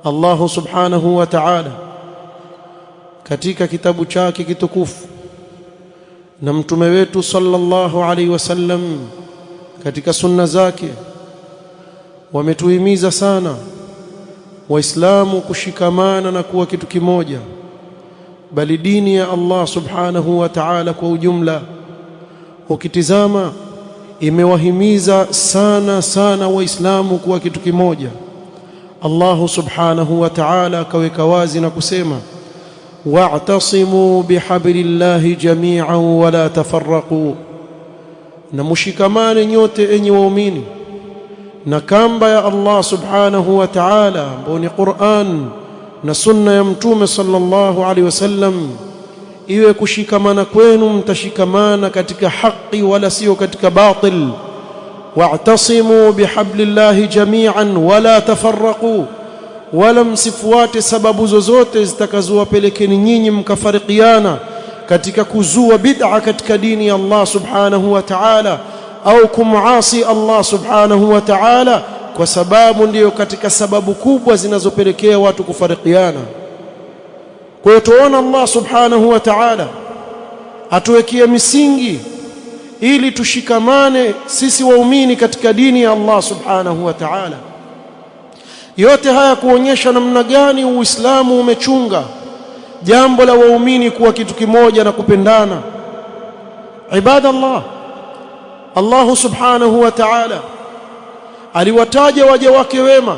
Allah subhanahu wa ta'ala katika kitabu chake kitukufu na mtume wetu sallallahu alaihi wasallam katika sunna zake wametuhimiza sana waislamu kushikamana na kuwa kitu kimoja, bali dini ya Allah subhanahu wa ta'ala kwa ujumla ukitizama imewahimiza sana waislamu kuwa kitu kimoja. Allah subhanahu wa ta'ala akaweka wazi na kusema wa'tasimu bihablillahi jami'an wa la tafarraqu, na mushikamane nyote enyi waumini na kamba ya Allah subhanahu wa ta'ala ambayo ni Qur'an na sunna ya mtume sallallahu alaihi wasallam, iwe kushikamana kwenu mtashikamana katika haki wala sio katika batil. wa'tasimu bihablillahi jami'an wala tafarraqu, wala msifuate sababu zozote zitakazowapelekeni nyinyi mkafarikiana katika kuzua bid'a katika dini ya Allah subhanahu wa ta'ala au kumuasi Allah subhanahu wa ta'ala, kwa sababu ndiyo katika sababu kubwa zinazopelekea watu kufarikiana. Kwa hiyo tuona Allah subhanahu wa ta'ala atuwekea misingi ili tushikamane sisi waumini katika dini ya Allah subhanahu wa ta'ala. Yote haya kuonyesha namna gani Uislamu umechunga jambo la waumini kuwa kitu kimoja na kupendana. Ibadallah, Allah subhanahu wa ta'ala aliwataja waja wake wema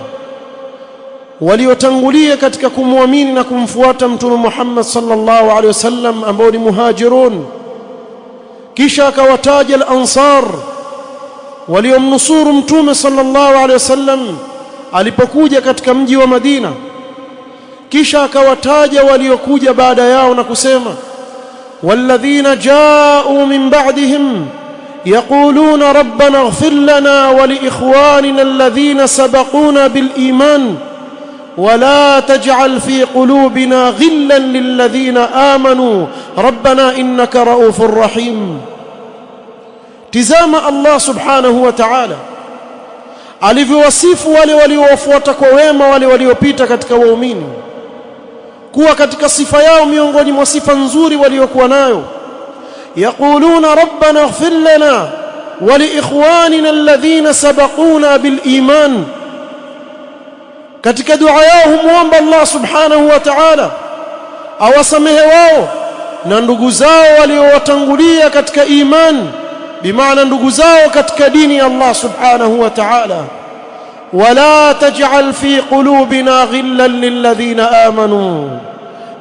waliotangulia katika kumwamini na kumfuata mtume Muhammad sallallahu alaihi wasallam ambao ni muhajirun, kisha akawataja al-ansar waliomnusuru mtume sallallahu alaihi wasallam alipokuja katika mji wa Madina, kisha akawataja waliokuja baada yao na kusema walladhina ja'u min ba'dihim yaquluna rabbana ighfir lana wa li ikhwanina alladhina sabaquna bil iman ولا تجعل في قلوبنا غلا للذين آمنوا ربنا إنك رؤوف رحيم. تزام الله سبحانه وتعالى alivyowasifu wale waliowafuata kwa wema, wale waliopita katika waumini, kuwa katika sifa yao miongoni mwa sifa nzuri waliokuwa nayo, yaquluna rabbana ighfir lana wa li ikhwanina alladhina sabaquna bil iman. Katika dua yao humuomba Allah subhanahu wa ta'ala awasamehe wao na ndugu zao waliowatangulia katika iman, bimaana ndugu zao katika dini ya Allah subhanahu wa ta'ala. wala taj'al fi qulubina ghillan lilladhina amanu,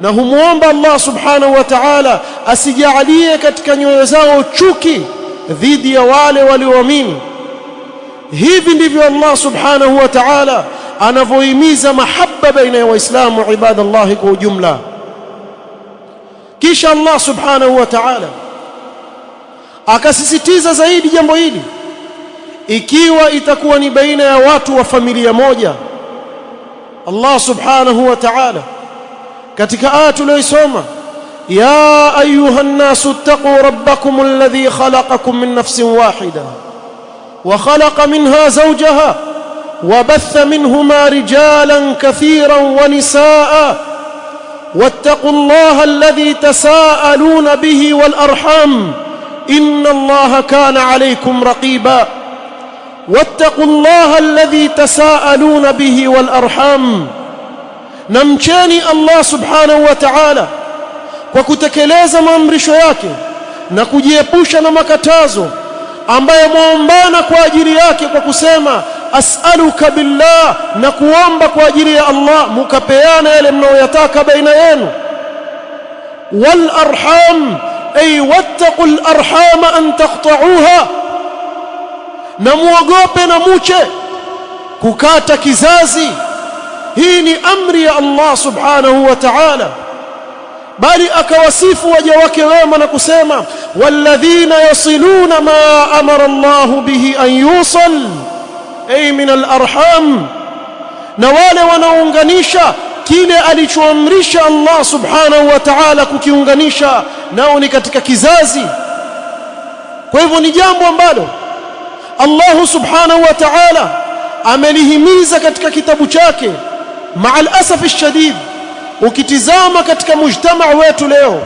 na humuomba Allah subhanahu wa ta'ala asijalie katika nyoyo zao chuki dhidi ya wale walioamini. Hivi ndivyo Allah subhanahu wa ta'ala anavyohimiza mahaba baina ya waislamu ibadallah kwa ujumla. Kisha Allah subhanahu wa ta'ala akasisitiza zaidi jambo hili ikiwa itakuwa ni baina ya watu wa familia moja. Allah subhanahu wa ta'ala katika aya tuliyosoma, ya ayuha an-nasu ittaqu rabbakum alladhi khalaqakum min nafsin wahida wa khalaqa minha zawjaha وبث منهما رجالا كثيرا ونساء واتقوا الله الذي تساءلون به والأرحام إن الله كان عليكم رقيبا. واتقوا الله الذي تساءلون به والأرحام، نمشاني الله سبحانه وتعالى وكتكلeza maamrisho yake na kujiepusha na makatazo ambayo muombana kwa ajili yake kwa kusema as'aluka billah, na kuomba kwa ajili ya Allah, mukapeana yale mnayoyataka baina yenu. wal arham ay wattaqul arhama an taqta'uha, na muogope na muche kukata kizazi. Hii ni amri ya Allah subhanahu wa ta'ala, bali akawasifu waja wake wema na kusema walladhina yasiluna ma amara Allah bihi an yusal ay min al-arham, na wale wanaounganisha kile alichoamrisha Allah subhanahu wa ta'ala kukiunganisha nao ni katika kizazi. Kwa hivyo ni jambo ambalo Allah subhanahu wa ta'ala amelihimiza katika kitabu chake Ma'al asaf alshadid, ukitizama katika mujtama wetu leo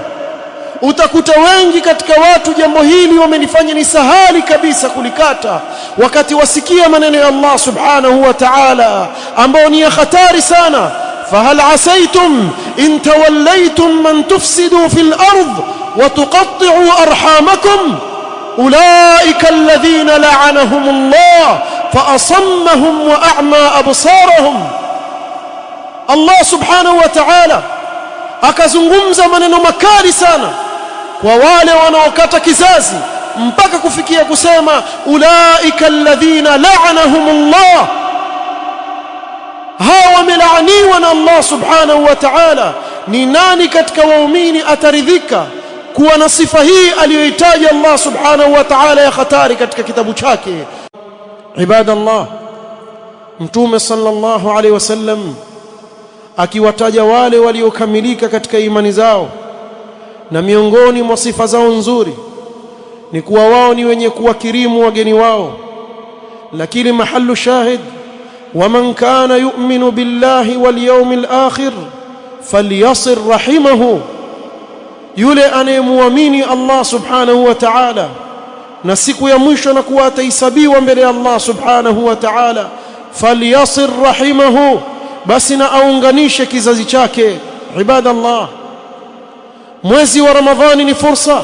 utakuta wengi katika watu jambo hili wamelifanya ni sahali kabisa kulikata, wakati wasikia maneno ya Allah subhanahu wa ta'ala ambao ni hatari sana. fahal asaytum in tawallaytum man tufsidu fil ard wa tuqatti'u arhamakum ulaika alladhina la'anahum Allah fa asammahum wa a'ma absarahum. Allah subhanahu wa ta'ala akazungumza maneno makali sana kwa wale wanaokata kizazi, mpaka kufikia kusema ulaika alladhina la'anahumullah, hawa wamelaaniwa na Allah subhanahu wa ta'ala. Ni nani katika waumini ataridhika kuwa na sifa hii aliyoitaja Allah subhanahu wa ta'ala ya hatari katika kitabu chake? Ibadallah, Mtume sallallahu alaihi wasallam akiwataja wale waliokamilika katika imani zao, na miongoni mwa sifa zao nzuri ni kuwa wao ni wenye kuwakirimu wageni wao. Lakini mahallu shahid, waman kana yu'minu billahi wal yawmil akhir falyasir rahimahu, yule anayemuamini Allah subhanahu wa ta'ala na siku ya mwisho na kuwa atahesabiwa mbele ya Allah subhanahu wa ta'ala, falyasir rahimahu, basi na aunganishe kizazi chake. Ibadallah, mwezi wa Ramadhani ni fursa,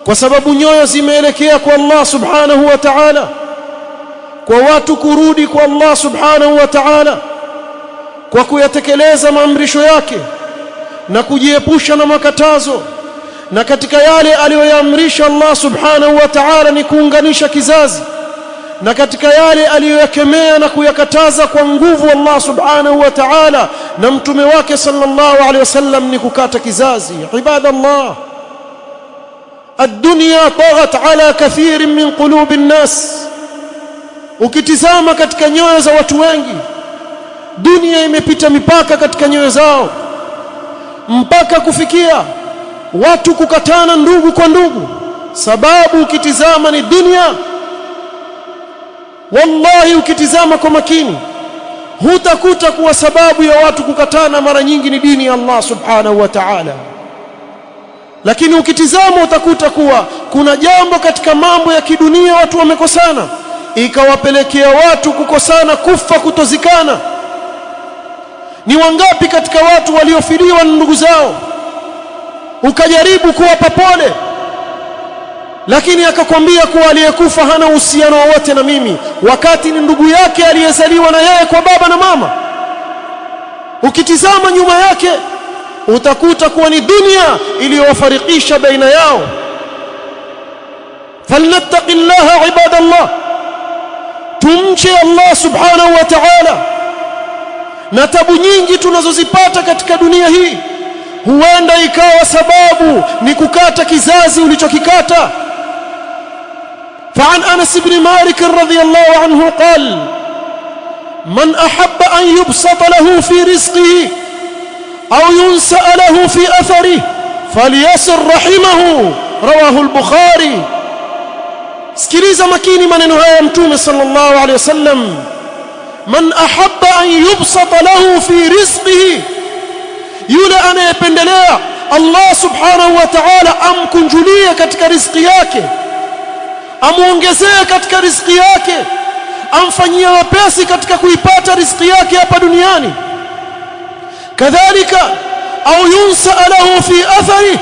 kwa sababu nyoyo zimeelekea kwa Allah subhanahu wa ta'ala, kwa watu kurudi kwa Allah subhanahu wa ta'ala kwa kuyatekeleza maamrisho yake na kujiepusha na makatazo. Na katika yale aliyoyaamrisha Allah subhanahu wa ta'ala ni kuunganisha kizazi, na katika yale aliyoyakemea na kuyakataza kwa nguvu Allah subhanahu wa ta'ala na mtume wake sallallahu alaihi wasallam ni kukata kizazi. Ibadallah, ad-dunya taghat ala kathirin min qulubi an-nas. Ukitizama katika nyoyo za watu wengi, dunia imepita mipaka katika nyoyo zao, mpaka kufikia watu kukatana ndugu kwa ndugu, sababu ukitizama ni dunia. Wallahi, ukitizama kwa makini hutakuta kuwa sababu ya watu kukatana mara nyingi ni dini ya Allah subhanahu wa ta'ala, lakini ukitizama utakuta kuwa kuna jambo katika mambo ya kidunia watu wamekosana, ikawapelekea watu kukosana, kufa kutozikana. Ni wangapi katika watu waliofiliwa na ndugu zao, ukajaribu kuwapa pole, lakini akakwambia kuwa aliyekufa hana uhusiano wowote na mimi, wakati ni ndugu yake aliyezaliwa na yeye kwa baba na mama. Ukitizama nyuma yake utakuta kuwa ni dunia iliyowafarikisha baina yao. falnattaqillaha ibadallah, tumche Allah subhanahu wa ta'ala. Na tabu nyingi tunazozipata katika dunia hii huenda ikawa sababu ni kukata kizazi ulichokikata. فعن أنس بن مالك رضي الله عنه قال: من أحب أن يبسط له في رزقه أو ينسأ له في أثره فليصل رحمه. رواه البخاري. sikiliza makini maneno haya Mtume sallallahu alayhi wasallam, man ahabba an yubsata lahu fi rizqihi, yule anayependelea Allah subhanahu wa ta'ala amkunjulie katika riziki yake, amuongezee katika riziki yake, amfanyie wepesi katika kuipata riziki yake hapa duniani. Kadhalika au yunsa lahu fi athari,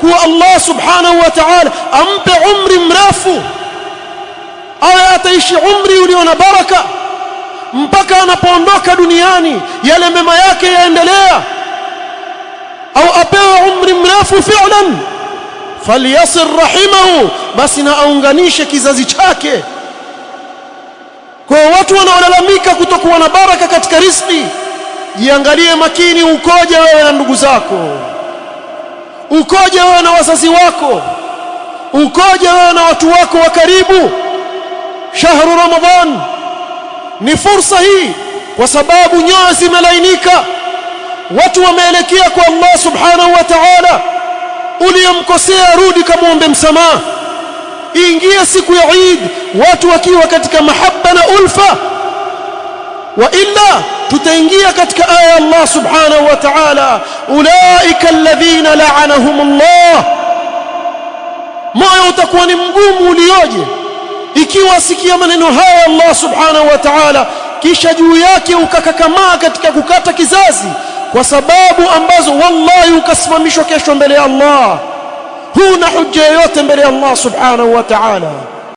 kuwa Allah subhanahu wa ta'ala ampe umri mrefu, awe ataishi umri ulio na baraka mpaka anapoondoka duniani yale mema yake yaendelea, au apewe umri mrefu fi'lan. falyasir rahimahu, basi na aunganishe kizazi chake. Kwa watu wanaolalamika kutokuwa na baraka katika riziki, jiangalie makini, ukoje wewe na ndugu zako, ukoje wewe na wazazi wako, ukoje wewe na watu wako wa karibu. Shahru Ramadhan ni fursa hii, kwa sababu nyoyo zimelainika, watu wameelekea kwa Allah subhanahu wa ta'ala. Uliyemkosea rudi kamwombe msamaha, ingia siku ya Eid watu wakiwa katika mahaba na ulfa, wa illa tutaingia katika aya ya Allah subhanahu wa ta'ala, ulaika alladhina la'anahumullah. Moyo utakuwa ni mgumu ulioje ikiwa asikia maneno haya Allah subhanahu wa ta'ala, kisha juu yake ukakakamaa katika kukata kizazi kwa sababu ambazo wallahi ukasimamishwa kesho mbele ya Allah, huna hujja yoyote mbele ya Allah subhanahu wa ta'ala.